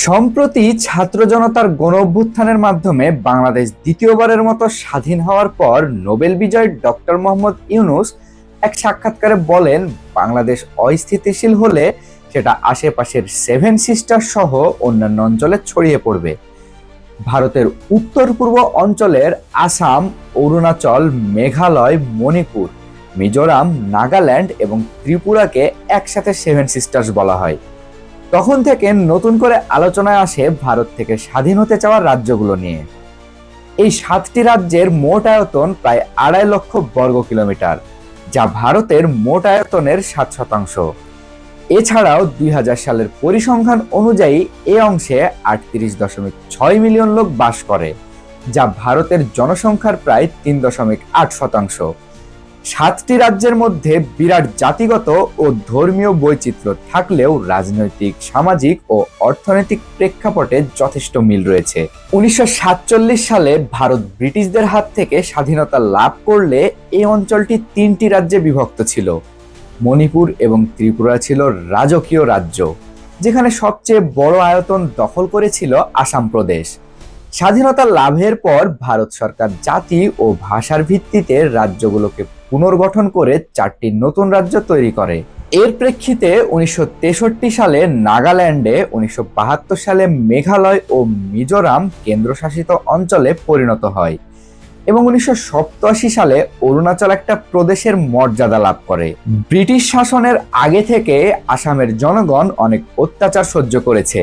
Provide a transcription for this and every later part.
সম্প্রতি ছাত্র জনতার গণ অভ্যুত্থানের মাধ্যমে বাংলাদেশ দ্বিতীয়বারের মতো স্বাধীন হওয়ার পর নোবেল বিজয়ী ডক্টর মোহাম্মদ ইউনূস এক সাক্ষাৎকারে বলেন, বাংলাদেশ অস্থিতিশীল হলে সেটা আশেপাশের সেভেন সিস্টার সহ অন্যান্য অঞ্চলে ছড়িয়ে পড়বে। ভারতের উত্তর পূর্ব অঞ্চলের আসাম, অরুণাচল, মেঘালয়, মণিপুর, মিজোরাম, নাগাল্যান্ড এবং ত্রিপুরাকে একসাথে সেভেন সিস্টার্স বলা হয়। তখন থেকে নতুন করে আলোচনায় আসে ভারত থেকে স্বাধীন হতে চাওয়া রাজ্যগুলো নিয়ে। এই 7টি রাজ্যের মোট আয়তন প্রায় 2.5 লক্ষ বর্গ কিলোমিটার, যা ভারতের মোট আয়তনের 7%। এছাড়াও 2000 সালের পরিসংখ্যান অনুযায়ী এ অংশে 38.6 মিলিয়ন লোক বাস করে, যা ভারতের জনসংখ্যার প্রায় 3.8%। 7টি রাজ্যের মধ্যে বিরাট জাতিগত ও ধর্মীয় বৈচিত্র্য থাকলেও রাজনৈতিক, সামাজিক ও অর্থনৈতিক প্রেক্ষাপটে যথেষ্ট মিল রয়েছে। 1947 সালে ভারত ব্রিটিশদের হাত থেকে স্বাধীনতা লাভ করলে এই অঞ্চলটি 3টি রাজ্যে বিভক্ত ছিল। মণিপুর এবং ত্রিপুরা ছিল রাজকীয় রাজ্য, যেখানে সবচেয়ে বড় আয়তন দখল করেছিল আসাম প্রদেশ। স্বাধীনতা লাভের পর ভারত সরকার জাতি ও ভাষার ভিত্তিতে রাজ্যগুলোকে পুনর্গঠন করে 4টি নতুন রাজ্য তৈরি করে। এর প্রেক্ষিতে 1963 সালে নাগাল্যান্ডে, 1972 সালে মেঘালয় ও মিজোরাম কেন্দ্রশাসিত অঞ্চলে পরিণত হয় এবং 1987 সালে অরুণাচল একটা প্রদেশের মর্যাদা লাভ করে। ব্রিটিশ শাসনের আগে থেকে আসামের জনগণ অনেক অত্যাচার সহ্য করেছে।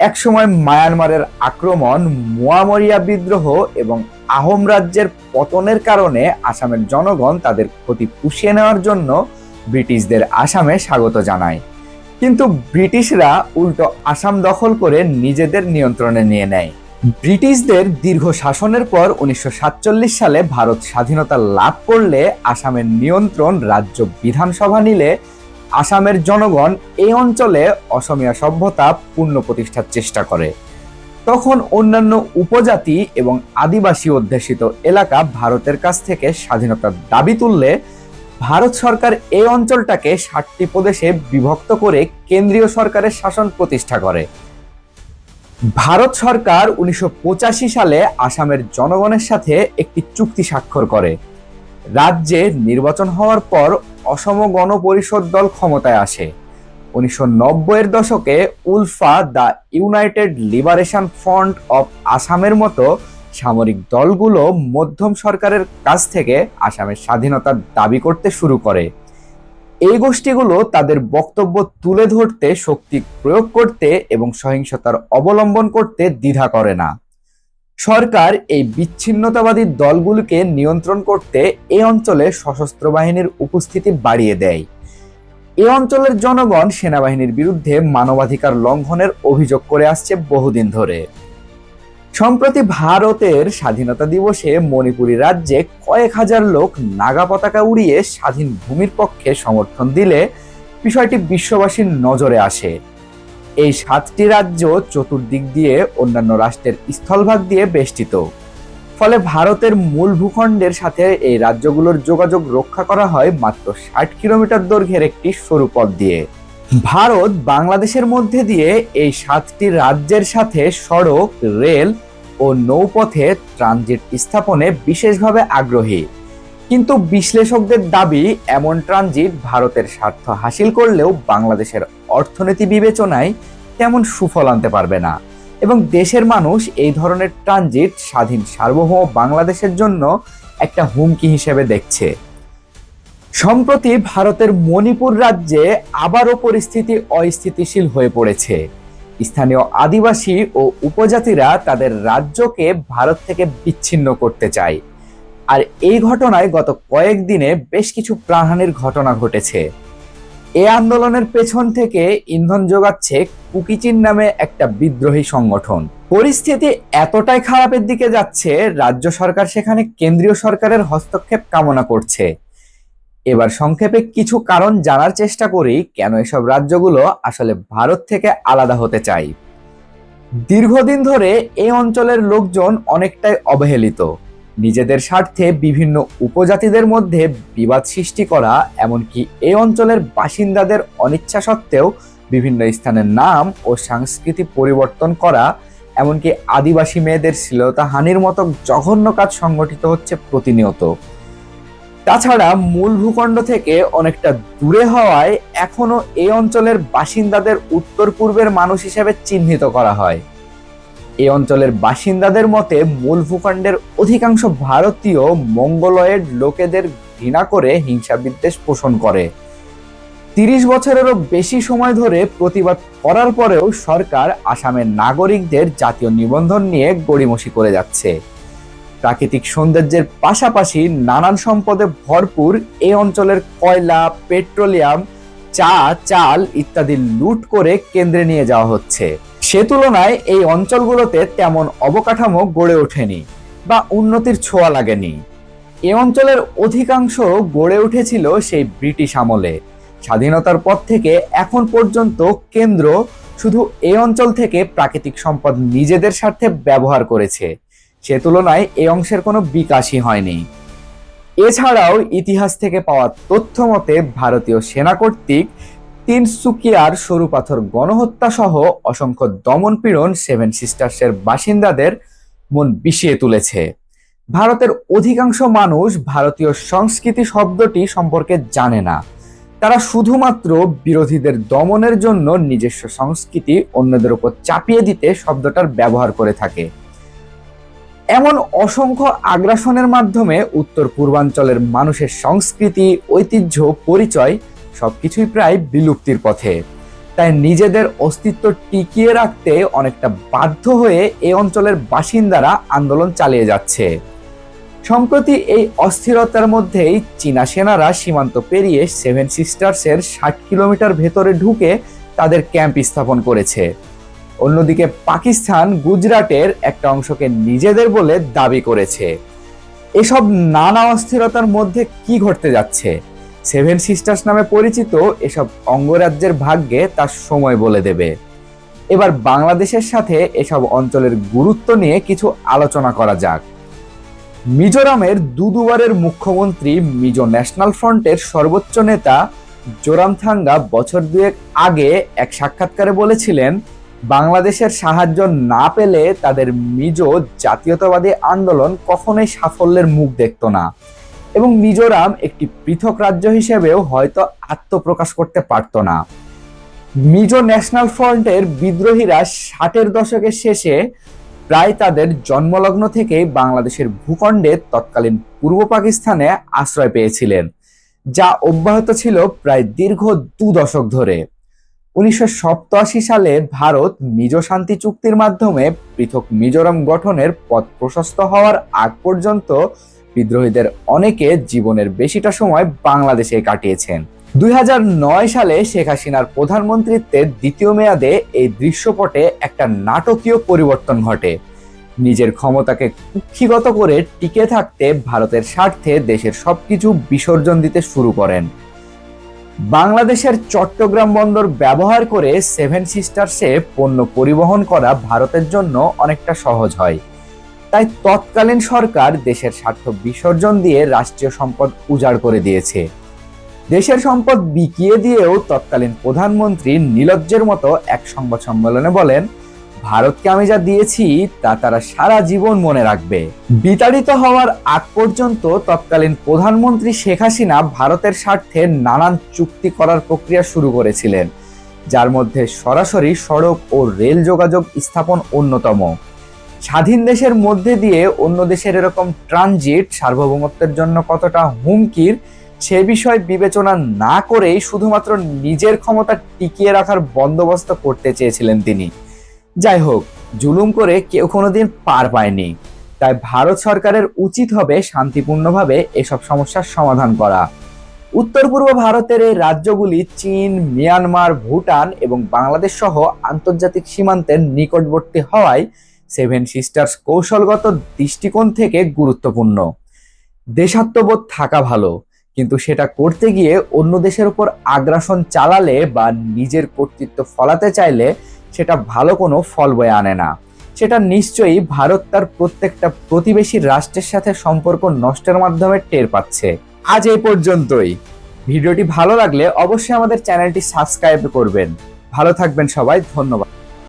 একসময় মায়ানমারের আক্রমণ, মোয়ামরিয়া বিদ্রোহ এবং আহোম রাজ্যের পতনের কারণে আসামের জনগণ তাদের ক্ষতি পুষিয়ে নেওয়ার জন্য ব্রিটিশদের আসামে স্বাগত জানায়। কিন্তু ব্রিটিশরা উল্টো আসাম দখল করে নিজেদের নিয়ন্ত্রণে নিয়ে নেয়। ব্রিটিশদের দীর্ঘ শাসনের পর 1947 সালে ভারত স্বাধীনতা লাভ করলে আসামের নিয়ন্ত্রণ রাজ্য বিধানসভা নিলে আসামের জনগণ এই অঞ্চলে অসমীয়া সভ্যতা পুনঃপ্রতিষ্ঠার চেষ্টা করে। তখন অন্যান্য উপজাতি এবং আদিবাসী অধ্যুষিত এলাকা ভারতের কাছ থেকে স্বাধীনতার দাবি তুললে ভারত সরকার এই অঞ্চলটাকে 7টি প্রদেশে বিভক্ত করে কেন্দ্রীয় সরকারের শাসন প্রতিষ্ঠা করে। ভারত সরকার 1985 সালে আসামের জনগণের সাথে একটি চুক্তি স্বাক্ষর করে। রাজ্যে নির্বাচন হওয়ার পর অসম গণ পরিষদ দল ক্ষমতায় আসে। 1990-এর দশকে ULFA, the United liberation front of আসামের মতো সামরিক দলগুলো মধ্যম সরকারের কাছ থেকে আসামের স্বাধীনতার দাবি করতে শুরু করে। এই গোষ্ঠীগুলো তাদের বক্তব্য তুলে ধরতে, শক্তি প্রয়োগ করতে এবং সহিংসতার অবলম্বন করতে দ্বিধা করে না। সরকার এই বিচ্ছিন্নতাবাদী দলগুলোকে নিয়ন্ত্রণ করতে এই অঞ্চলে সশস্ত্র বাহিনীর উপস্থিতি বাড়িয়ে দেয়। এই অঞ্চলের জনগণ সেনাবাহিনীর বিরুদ্ধে মানবাধিকার লঙ্ঘনের অভিযোগ করে আসছে বহুদিন ধরে। সম্প্রতি ভারতের স্বাধীনতা দিবসে মণিপুরী রাজ্যে কয়েক হাজার লোক নাগা পতাকা উড়িয়ে স্বাধীন ভূমির পক্ষে সমর্থন দিলে বিষয়টি বিশ্ববাসীর নজরে আসে। এই 7টি রাজ্য চতুর্দিক দিয়ে অন্যান্য রাষ্ট্রের স্থলভাগ দিয়ে বেষ্টিত, ফলে ভারতের মূল ভূখণ্ডের সাথে এই রাজ্যগুলোর যোগাযোগ রক্ষা করা হয় মাত্র 60 কিলোমিটার দৈর্ঘ্যের একটি সরু পথ দিয়ে। ভারত বাংলাদেশের মধ্যে দিয়ে এই 7টি রাজ্যের সাথে সড়ক, রেল ও নৌপথে ট্রানজিট স্থাপনে বিশেষভাবে আগ্রহী। কিন্তু বিশ্লেষকদের দাবি, এমন ট্রানজিট ভারতের স্বার্থ হাসিল করলেও বাংলাদেশের অর্থনীতি বিবেচনায় তেমন সুফল আনতে পারবে না এবং দেশের মানুষ এই ধরনের ট্রানজিট স্বাধীন সার্বভৌম বাংলাদেশের জন্য একটা হুমকি হিসেবে দেখছে। সম্প্রতি ভারতের মণিপুর রাজ্যে আবারও পরিস্থিতি অস্থিতিশীল হয়ে পড়েছে। স্থানীয় আদিবাসী ও উপজাতিরা তাদের রাজ্যকে ভারত থেকে বিচ্ছিন্ন করতে চায়, আর এই ঘটনায় গত কয়েকদিনে বেশ কিছু প্রাণহানির ঘটনা ঘটেছে। এই আন্দোলনের পেছন থেকে ইন্ধন যোগাচ্ছে কুকিচিন নামে একটা বিদ্রোহী সংগঠন। পরিস্থিতি এতটাই খারাপের দিকে যাচ্ছে, রাজ্য সরকার সেখানে কেন্দ্রীয় সরকারের হস্তক্ষেপ কামনা করছে। এবার সংক্ষেপে কিছু কারণ জানার চেষ্টা করি কেন এসব রাজ্যগুলো আসলে ভারত থেকে আলাদা হতে চায়। দীর্ঘদিন ধরে এই অঞ্চলের লোকজন অনেকটাই অবহেলিত। নিজেদের স্বার্থে বিভিন্ন উপজাতিদের মধ্যে বিবাদ সৃষ্টি করা, এমনকি এই অঞ্চলের বাসিন্দাদের অনিচ্ছা সত্ত্বেও বিভিন্ন স্থানের নাম ও সংস্কৃতি পরিবর্তন করা, এমনকি আদিবাসী মেয়েদের শ্লীলতাহানির মতো জঘন্য কাজ সংগঠিত হচ্ছে প্রতিনিয়ত। তাছাড়া মূল ভূখণ্ড থেকে অনেকটা দূরে হওয়ায় এখনো এই অঞ্চলের বাসিন্দাদের উত্তর পূর্বের মানুষ হিসেবে চিহ্নিত করা হয়। এই অঞ্চলের বাসিন্দাদের মতে মূল ভূখণ্ডের অধিকাংশ ভারতীয় মঙ্গোলয়েড লোকেদের ঘৃণা করে হিংসা বিদ্বেষ পোষণ করে। 30 বছরেরও বেশি সময় ধরে প্রতিবাদ করার পরেও সরকার আসামের নাগরিকদের জাতীয় নিবন্ধন নিয়ে গড়িমসি করে যাচ্ছে। প্রাকৃতিক সৌন্দর্যের পাশাপাশি নানান সম্পদে ভরপুর এই অঞ্চলের কয়লা, পেট্রোলিয়াম, চা, চাল ইত্যাদি লুট করে কেন্দ্রে নিয়ে যাওয়া হচ্ছে। সে তুলনায় এই অঞ্চলগুলোতে তেমন অবকাঠামো গড়ে ওঠেনি বা উন্নতির ছোঁয়া লাগেনি। এই অঞ্চলের অধিকাংশ গড়ে উঠেছিল সেই ব্রিটিশ আমলে। স্বাধীনতার পর থেকে এখন পর্যন্ত কেন্দ্র শুধু এই অঞ্চল থেকে প্রাকৃতিক সম্পদ নিজেদের স্বার্থে ব্যবহার করেছে। সে তুলনায় এই অংশের কোনো বিকাশই হয়নি। এছাড়াও ইতিহাস থেকে পাওয়া তথ্য মতে ভারতীয় সেনা কর্তৃক তিনসুকিয়ার সরু পাথর গণহত্যা সহ অসংখ্য দমনপীড়ন সেভেন সিস্টার্সের বাসিন্দাদের মন বিষিয়ে তুলেছে। ভারতের অধিকাংশ মানুষ ভারতীয় সংস্কৃতি শব্দটি সম্পর্কে জানে না। তারা শুধুমাত্র বিরোধীদের দমনের জন্য নিজস্ব সংস্কৃতি অন্যদের উপর চাপিয়ে দিতে শব্দটার ব্যবহার করে থাকে। এমন অসংখ্য আগ্রাসনের মাধ্যমে উত্তর পূর্বাঞ্চলের মানুষের সংস্কৃতি, ঐতিহ্য, পরিচয় সবকিছুই প্রায় বিলুপ্তির পথে। তাই নিজেদের অস্তিত্ব টিকিয়ে রাখতে অনেকটা বাধ্য হয়ে এই অঞ্চলের বাসিন্দারা আন্দোলন চালিয়ে যাচ্ছে। সম্প্রতি এই অস্থিরতার মধ্যেই চীনা সেনারা সীমান্ত পেরিয়ে সেভেন সিস্টার্সের 60 কিলোমিটার ভেতরে ঢুকে তাদের ক্যাম্প স্থাপন করেছে। অন্যদিকে পাকিস্তান গুজরাটের একটা অংশকে নিজেদের বলে দাবি করেছে। এসব নানা অস্থিরতার মধ্যে কি ঘটতে যাচ্ছে, সেভেন সিস্টার্স নামে পরিচিত এসব অঙ্গরাজ্যের ভাগ্যে তার সময় বলে দেবে। এবার বাংলাদেশের সাথে এসব অঞ্চলের গুরুত্ব নিয়ে কিছু আলোচনা করা যাক। মিজোরামের দুবারের মুখ্যমন্ত্রী মিজো ন্যাশনাল ফ্রন্টের সর্বোচ্চ নেতা জোরামথাঙ্গা বছর দুয়েক আগে এক সাক্ষাৎকারে বলেছিলেন, বাংলাদেশের সাহায্য না পেলে তাদের মিজো জাতীয়তাবাদী আন্দোলন কখনোই সাফল্যের মুখ দেখত না এবং মিজোরাম একটি পৃথক রাজ্য হিসেবেও হয়তো আত্মপ্রকাশ করতে পারত না। মিজো ন্যাশনাল ফ্রন্টের বিদ্রোহীরা 60-এর দশকের শেষে প্রায় তাদের জন্মলগ্ন থেকেই বাংলাদেশের ভূখণ্ডে তৎকালীন পূর্ব পাকিস্তানে আশ্রয় পেয়েছিলেন, যা অব্যাহত ছিল প্রায় দীর্ঘ 2 দশক ধরে। 1987 সালে ভারত মিজো শান্তি চুক্তির মাধ্যমে পৃথক মিজোরাম গঠনের পথ প্রশস্ত হওয়ার আগ পর্যন্ত বিদ্রোহীদের অনেকে জীবনের বেশিটা সময় বাংলাদেশে কাটিয়েছেন। 2009 সালে শেখ হাসিনার প্রধানমন্ত্রীত্বের দ্বিতীয় মেয়াদে এই দৃশ্যপটে একটা নাটকীয় পরিবর্তন ঘটে। নিজের ক্ষমতাকে কুক্ষিগত করে টিকে থাকতে ভারতের স্বার্থে দেশের সবকিছু বিসর্জন দিতে শুরু করেন। বাংলাদেশের চট্টগ্রাম বন্দর ব্যবহার করে সেভেন সিস্টার্সে পণ্য পরিবহন করা ভারতের জন্য অনেকটা সহজ হয়। তাই তৎকালীন সরকার দেশের স্বার্থ বিসর্জন দিয়ে রাষ্ট্রীয় সম্পদ উজাড় করে দিয়েছে। দেশের সম্পদ বিকিয়ে দিয়েও তৎকালীন প্রধানমন্ত্রী নির্লজ্জের মতো এক সংবাদ সম্মেলনে বলেন, ভারতকে আমি যা দিয়েছি তা তারা সারা জীবন মনে রাখবে। বিতাড়িত হওয়ার আগ পর্যন্ত তৎকালীন প্রধানমন্ত্রী শেখ হাসিনা ভারতের স্বার্থে নানান চুক্তি করার প্রক্রিয়া শুরু করেছিলেন, যার মধ্যে সরাসরি সড়ক ও রেল যোগাযোগ স্থাপন অন্যতম। স্বাধীন দেশের মধ্যে দিয়ে অন্য দেশের এরকম ট্রানজিট সার্বভৌমত্বের জন্য কতটা হুমকির সে বিষয় বিবেচনা না করেই শুধুমাত্র নিজের ক্ষমতা টিকিয়ে রাখার বন্দোবস্ত করতে চেয়েছিলেন তিনি। যাই হোক, জুলুম করে কেউ কোনোদিন পার পায়নি। তাই ভারত সরকারের উচিত হবে শান্তিপূর্ণভাবে এসব সমস্যার সমাধান করা। উত্তর পূর্ব ভারতের এই রাজ্যগুলি চীন, মিয়ানমার, ভুটান এবং বাংলাদেশ সহ আন্তর্জাতিক সীমান্তের নিকটবর্তী হওয়ায় সেভেন সিস্টার্স কৌশলগত দৃষ্টিকোণ থেকে গুরুত্বপূর্ণ। দেশাত্মবোধ থাকা ভালো, কিন্তু সেটা করতে গিয়ে অন্য দেশের উপর আগ্রাসন চালালে বা নিজের কর্তৃত্ব ফলাতে চাইলে সেটা ভালো কোনো ফল বয়ে আনে না। সেটা নিশ্চয়ই ভারত তার প্রত্যেকটা প্রতিবেশী রাষ্ট্রের সাথে সম্পর্ক নষ্টের মাধ্যমে টের পাচ্ছে। আজ এই পর্যন্তই। ভিডিওটি ভালো লাগলে অবশ্যই আমাদের চ্যানেলটি সাবস্ক্রাইব করবেন। ভালো থাকবেন সবাই, ধন্যবাদ।